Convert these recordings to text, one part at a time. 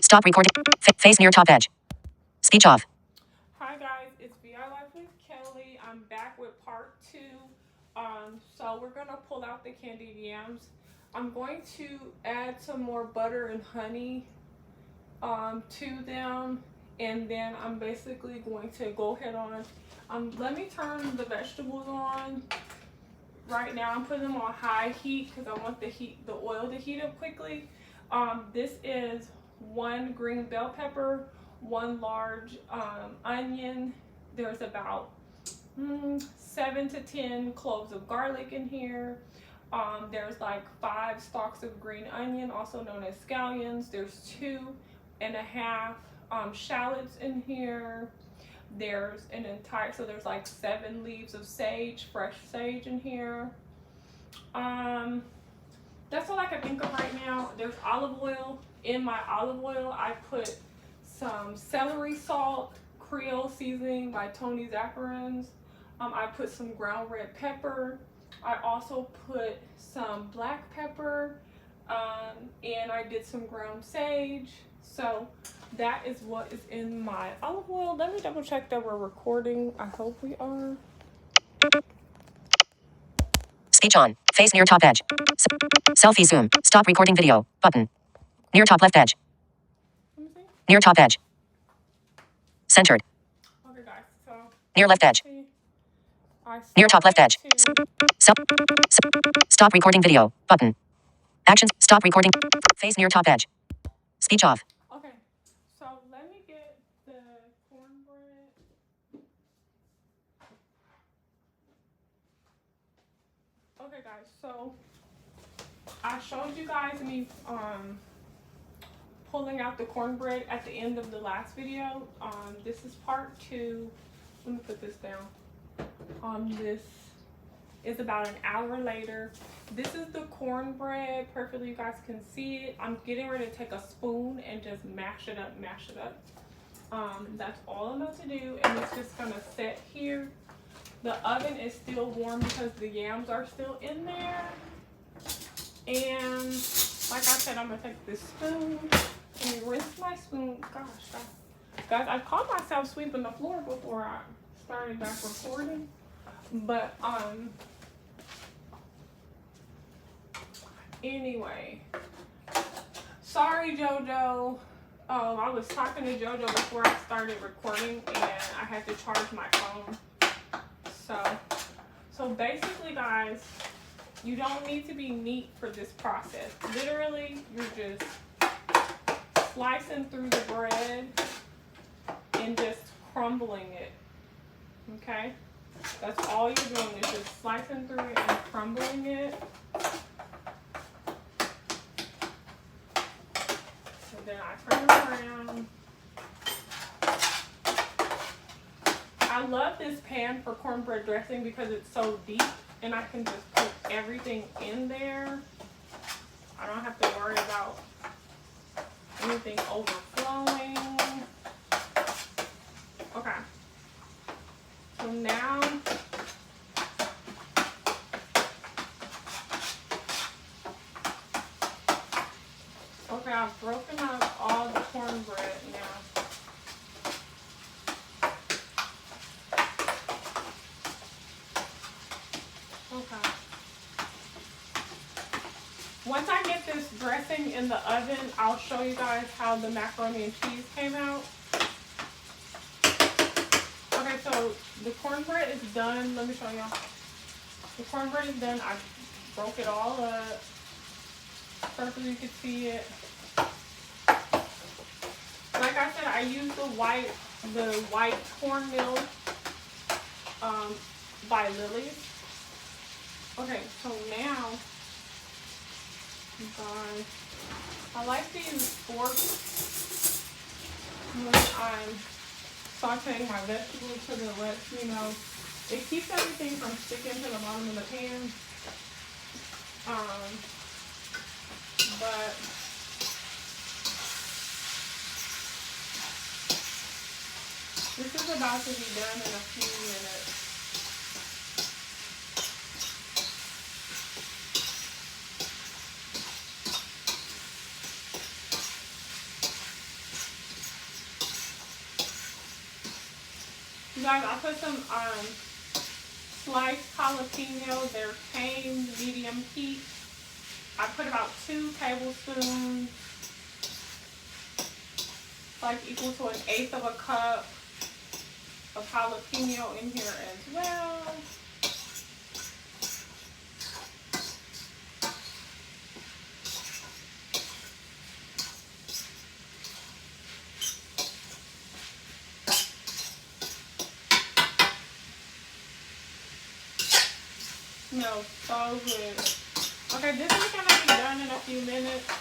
Stop recording. Face near top edge. Speech off. Hi guys, it's VI Life with Kelly. I'm back with part 2. So we're gonna pull out the candied yams. I'm going to add some more butter and honey to them, and then I'm basically going to go ahead on. Let me turn the vegetables on. Right now I'm putting them on high heat because I want the oil to heat up quickly. This is 1 green bell pepper, 1 large onion. There's about 7 to 10 cloves of garlic in here. There's like 5 stalks of green onion, also known as scallions. There's 2.5 shallots in here. There's there's like 7 leaves of sage, fresh sage in here. That's all I can think of right now. There's olive oil. In my olive oil, I put some celery salt, Creole seasoning by Tony Zacharin's. I put some ground red pepper. I also put some black pepper, and I did some ground sage. So that is what is in my olive oil. Let me double check that we're recording. I hope we are. Speech on. Face near top edge. Selfie zoom. Stop recording video. Button. Near top left edge. Near top edge. Centered. Okay, guys. So near left edge. Near top left edge. Stop recording video. Button. Actions. Stop recording. Face near top edge. Speech off. Okay. So let me get the cornbread. Okay, guys. So I showed you guys me pulling out the cornbread at the end of the last video. This is part 2. Let me put this down. This is about an hour later. This is the cornbread. Perfectly, you guys can see it. I'm getting ready to take a spoon and just mash it up. That's all I'm about to do, and it's just gonna sit here. The oven is still warm because the yams are still in there. And like I said, I'm gonna take this spoon. Let me rinse my spoon. Gosh, guys, I caught myself sweeping the floor before I started back recording. But anyway, sorry JoJo. I was talking to JoJo before I started recording, and I had to charge my phone. So basically, guys, you don't need to be neat for this process. Literally, you're just slicing through the bread and just crumbling it. Okay? That's all you're doing, is just slicing through it and crumbling it. So then I turn around. I love this pan for cornbread dressing because it's so deep, and I can just put everything in there. I don't have to worry about anything overflowing. Okay. So now I've broken up all the cornbread now. Okay. Once I get this dressing in the oven, I'll show you guys how the macaroni and cheese came out. Okay, so the cornbread is done. Let me show y'all. The cornbread is done. I broke it all up. Perfectly, you can see it. Like I said, I used the white cornmeal by Lily's. Okay, so now, guys, I like to use forks when I'm sauteing my vegetables because it lets me know, it keeps everything from sticking to the bottom of the pan. But this is about to be done in a few minutes. guys, I put some sliced jalapeno. They're tame, medium heat. I put about 2 tablespoons, like equal to 1/8 of a cup of jalapeno in here as well. Smells so good. Okay, this is gonna be done in a few minutes.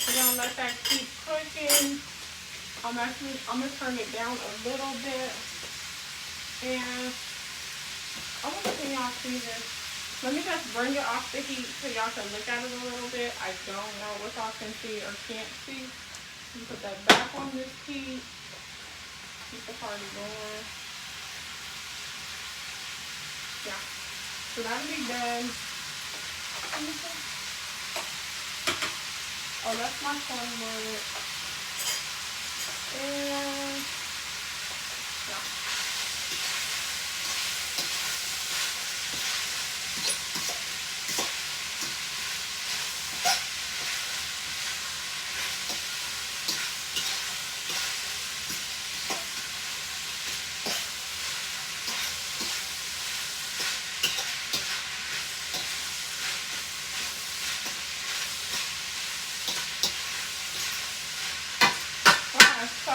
We're gonna let that keep cooking. I'm gonna turn it down a little bit, and I want to see y'all see this. Let me just bring it off the heat so y'all can look at it a little bit. I don't know what y'all can see or can't see. You put that back on this heat. Keep the party going. Yeah. So that'll be done. Oh, that's my cornbread. And yeah. So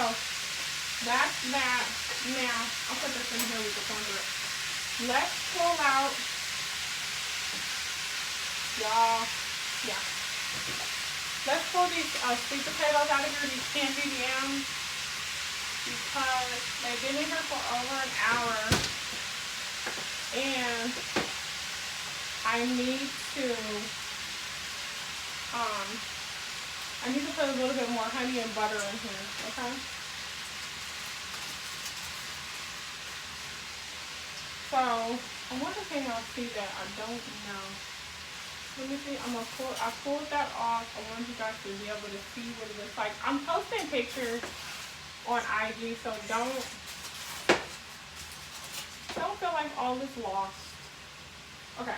that's that. Now I'll put this in here with the cornbread. Let's pull out, y'all. Yeah. Let's pull these sweet potatoes out of here. These candied yams, because they've been in here for over an hour, and I need to put a little bit more honey and butter in here, okay? So, I wonder can y'all see that? I don't know. Let me see, I pulled that off. I want you guys to be able to see what it looks like. I'm posting pictures on IG, so don't feel like all is lost. Okay.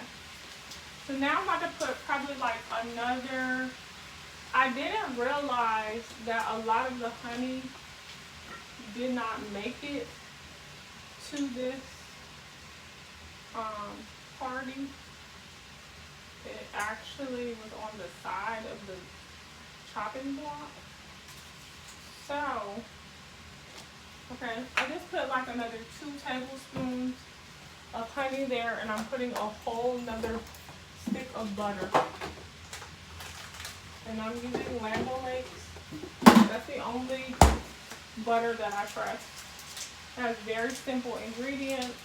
So now I'm about to put probably like another, I didn't realize that a lot of the honey did not make it to this party. It actually was on the side of the chopping block. So, okay, I just put like another 2 tablespoons of honey there, and I'm putting a whole nother stick of butter. And I'm using Lambo Lakes. That's the only butter that I press. It has very simple ingredients.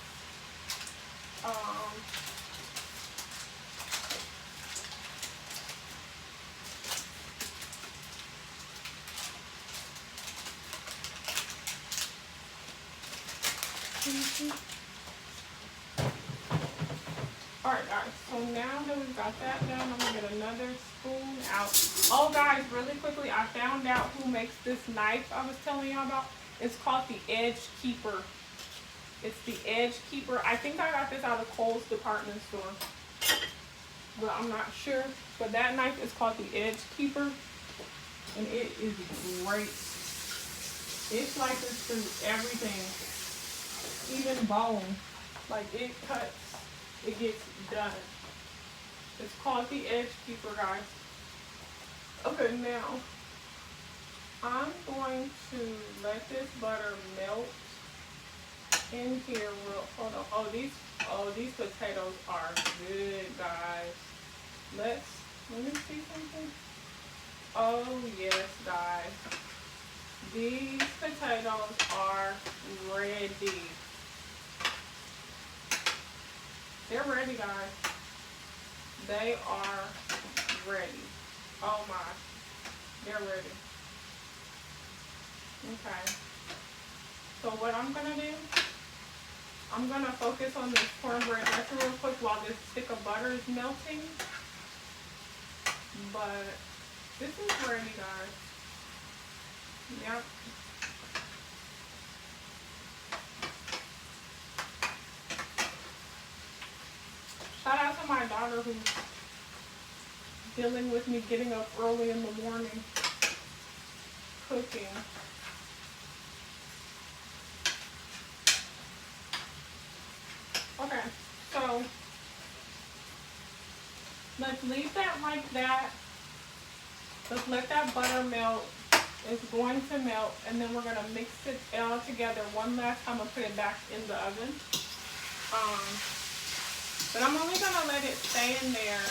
Alright guys, so now that we've got that done, I'm going to get another spoon out. Oh guys, really quickly, I found out who makes this knife I was telling y'all about. It's called the Edge Keeper. It's the Edge Keeper. I think I got this out of Kohl's department store, but I'm not sure. But that knife is called the Edge Keeper, and it is great. It slices through everything, even bone. Like, it cuts, it gets done. It's called the Edge Keeper, guys. Okay, now I'm going to let this butter melt in here hold on. Oh, these potatoes are good, guys. Let me see something. Oh yes, guys. These potatoes are ready. They're ready, guys. They are ready. Oh my. They're ready. Okay. So what I'm gonna do, I'm gonna focus on this cornbread just real quick while this stick of butter is melting. But this is ready, guys. Yep. daughter who's dealing with me getting up early in the morning cooking. Okay, so let's leave that like that. Let's let that butter melt. It's going to melt, and then we're going to mix it all together one last time and put it back in the oven. But I'm only going to let it stay in there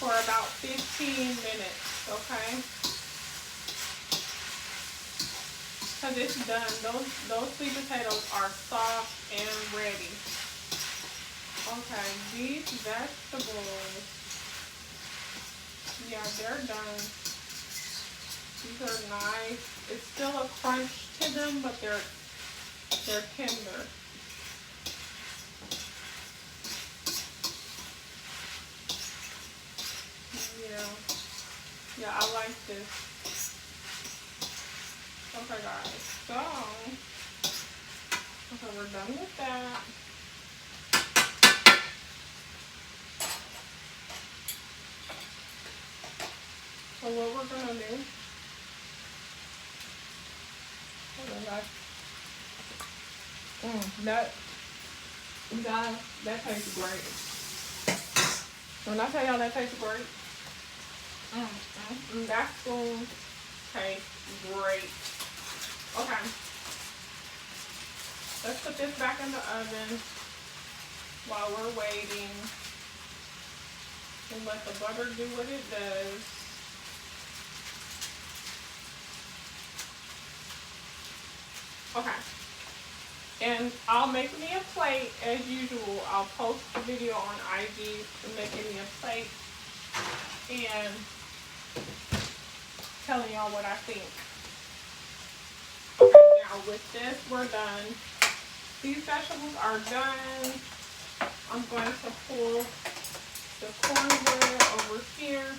for about 15 minutes, okay? Because it's done. Those sweet potatoes are soft and ready. Okay, these vegetables, yeah, they're done. These are nice. It's still a crunch to them, but they're tender. Yeah, I like this. Okay, guys. So, okay, we're done with that. So what we're gonna do? That tastes great. When I tell y'all that tastes great, that spoon tastes great. Okay, let's put this back in the oven while we're waiting and let the butter do what it does. Okay. And I'll make me a plate as usual. I'll post the video on IG to making me a plate and telling y'all what I think. Okay, now with this, we're done. These vegetables are done. I'm going to pull the cornbread over here.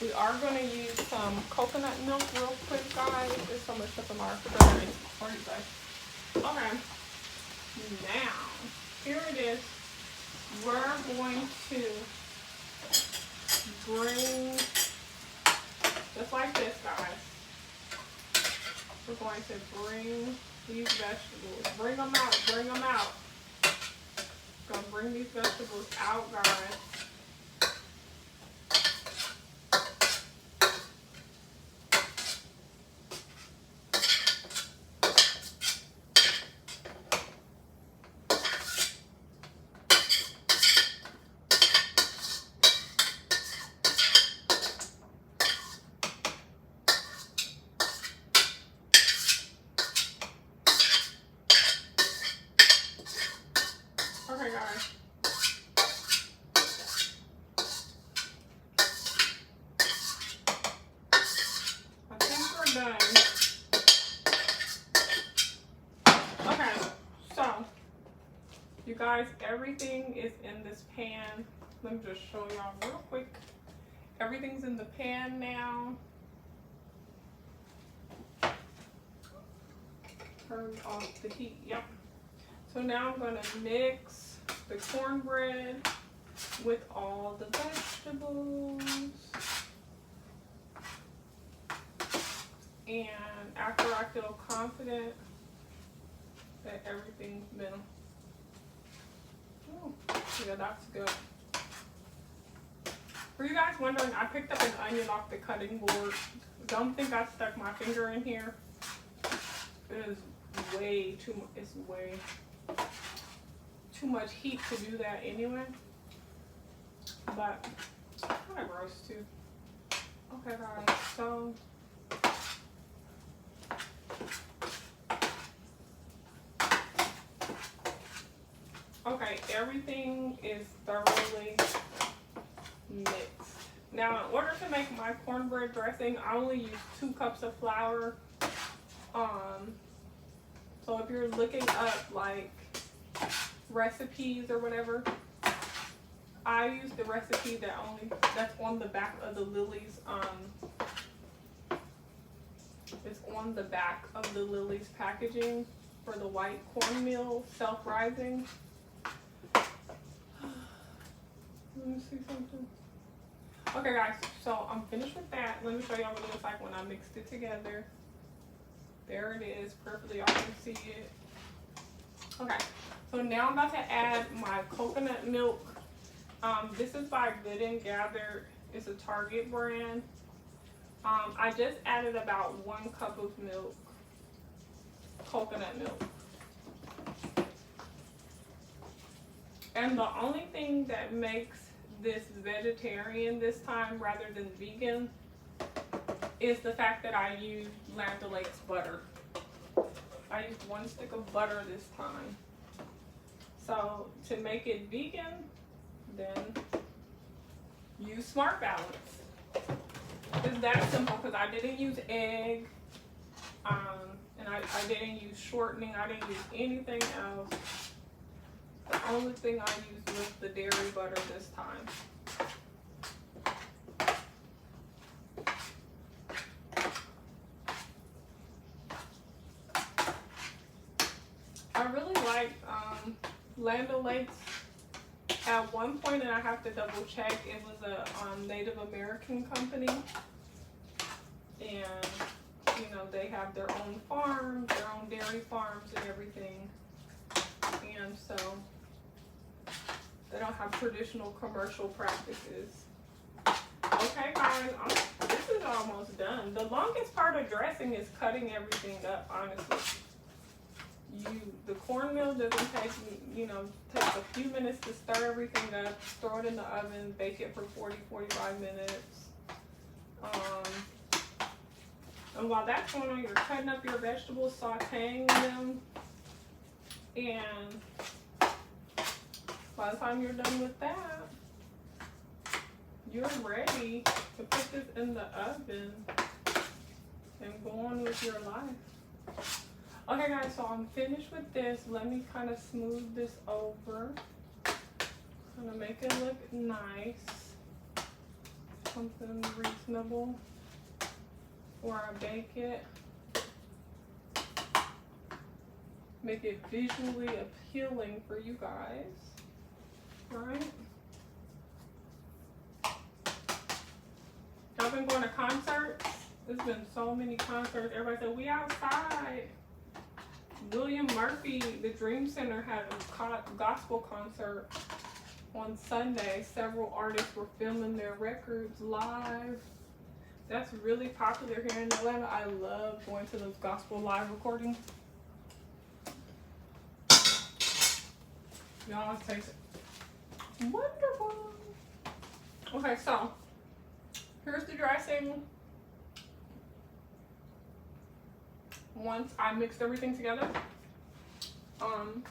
We are going to use some coconut milk real quick, guys. There's so much stuff in my refrigerator for you guys. Okay. Now, here it is. We're going to bring, just like this, guys. We're going to bring these vegetables. Bring them out. Bring them out. We're going to bring these vegetables out, guys. Okay, guys. I think we're done. Okay, so you guys, everything is in this pan. Let me just show y'all real quick. Everything's in the pan now. Turn off the heat. Yep. So now I'm going to mix the cornbread with all the vegetables. And after I feel confident that everything's been, yeah, that's good. For you guys wondering, I picked up an onion off the cutting board. Don't think I stuck my finger in here. It is way too much. It's way too much heat to do that anyway. But kind of gross too. Okay, guys. So okay, everything is thoroughly mixed. Now, in order to make my cornbread dressing, I only use 2 cups of flour. So if you're looking up like recipes or whatever, I use the recipe that's on the back of the Lily's. It's on the back of the Lily's packaging for the white cornmeal self-rising. Let me see something. Okay guys, so I'm finished with that. Let me show y'all what it looks like when I mixed it together. There it is, perfectly, y'all can see it. Okay, so now I'm about to add my coconut milk. This is by Good and Gather. It's a Target brand. I just added about 1 cup of milk, coconut milk. And the only thing that makes this vegetarian this time rather than vegan is the fact that I used Land O'Lakes butter. I used 1 stick of butter this time. So to make it vegan, then use Smart Balance. It's that simple because I didn't use egg, and I didn't use shortening. I didn't use anything else. The only thing I used was the dairy butter this time. I really like Land O'Lakes. At one point, and I have to double check, it was a Native American company. And, you know, they have their own farms, their own dairy farms and everything. And so they don't have traditional commercial practices. Okay guys, this is almost done. The longest part of dressing is cutting everything up, honestly. The cornmeal doesn't take, you know, take a few minutes to stir everything up, throw it in the oven, bake it for 40-45 minutes. And while that's going on, you're cutting up your vegetables, sauteing them, and by the time you're done with that, you're ready to put this in the oven and go on with your life. Okay guys, so I'm finished with this. Let me kind of smooth this over. Kind of make it look nice. Something reasonable before I bake it. Make it visually appealing for you guys. Right? I've been going to concerts. There's been so many concerts. Everybody said, we outside. William Murphy, the Dream Center, had a gospel concert on Sunday. Several artists were filming their records live. That's really popular here in Atlanta. I love going to those gospel live recordings. Y'all, it tastes wonderful. Okay, so here's the dressing. Once I mixed everything together, I'm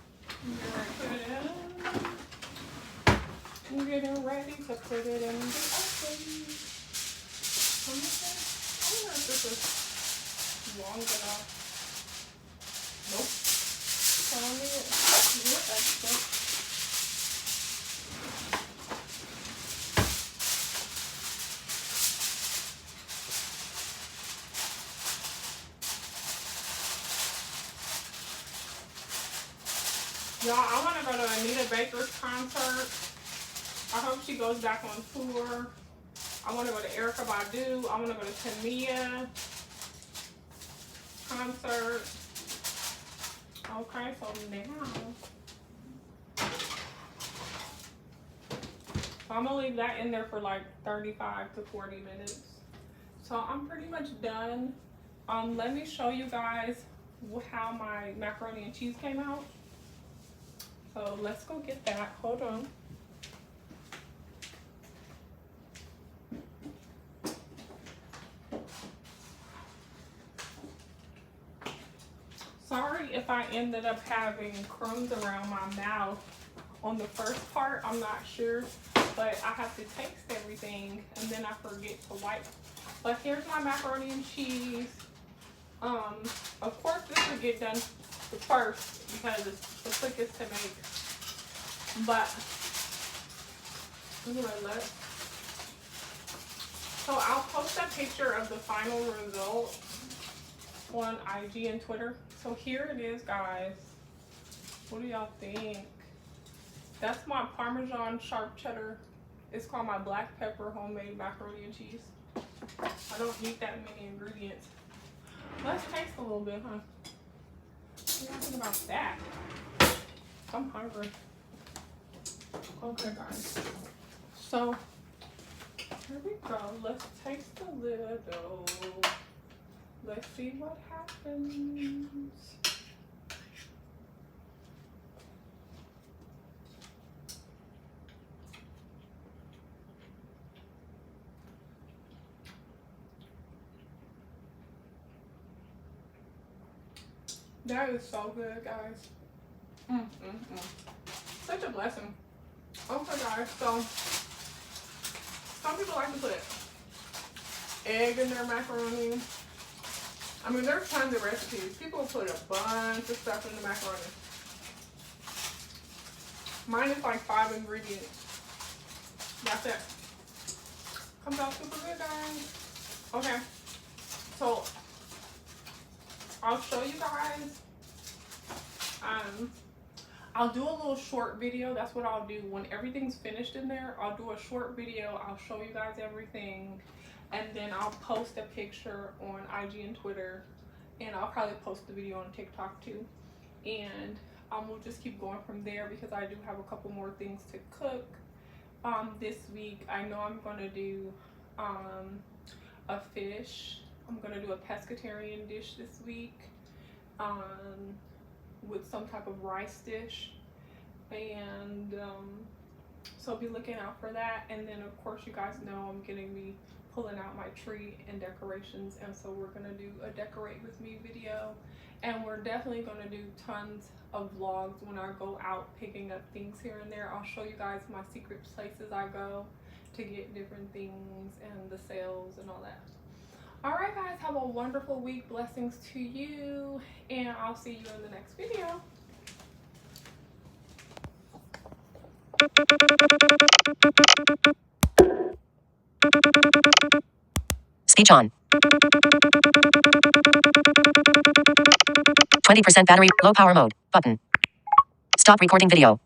getting ready to put it in the oven. I wonder if this is long enough. Nope. Telling me you're extra. Y'all, I want to go to Anita Baker's concert. I hope she goes back on tour. I want to go to Erykah Badu. I want to go to Tamia concert. Okay, so now I'm gonna leave that in there for like 35 to 40 minutes. So I'm pretty much done. Let me show you guys how my macaroni and cheese came out. So let's go get that. Hold on. Sorry if I ended up having crumbs around my mouth on the first part. I'm not sure, but I have to taste everything and then I forget to wipe. But here's my macaroni and cheese. Of course this will get done first because it's the quickest to make. But so I'll post a picture of the final result on IG and Twitter. So here it is, guys. What do y'all think? That's my Parmesan sharp cheddar It's called my black pepper homemade macaroni and cheese. I don't need that many ingredients. Let's taste a little bit, huh? What do you think about that? I'm hungry. Okay, guys. So, here we go. Let's taste a little. Let's see what happens. That is so good, guys. Such a blessing. Okay, guys, so some people like to put egg in their macaroni. I mean, there's tons of recipes. People put a bunch of stuff in the macaroni. Mine is like 5 ingredients. That's it. Comes out super good, guys. Okay, so I'll show you guys. I'll do a little short video. That's what I'll do when everything's finished in there. I'll do a short video. I'll show you guys everything, and then I'll post a picture on IG and Twitter, and I'll probably post the video on TikTok too. And we'll just keep going from there because I do have a couple more things to cook this week. I know I'm gonna do a fish. I'm gonna do a pescatarian dish this week with some type of rice dish, and so be looking out for that. And then of course you guys know I'm gonna be pulling out my tree and decorations, and so we're gonna do a decorate with me video, and we're definitely gonna do tons of vlogs when I go out picking up things here and there. I'll show you guys my secret places I go to get different things and the sales and all that. All right, guys, have a wonderful week. Blessings to you, and I'll see you in the next video. Speech on. 20% battery, low power mode, button. Stop recording video.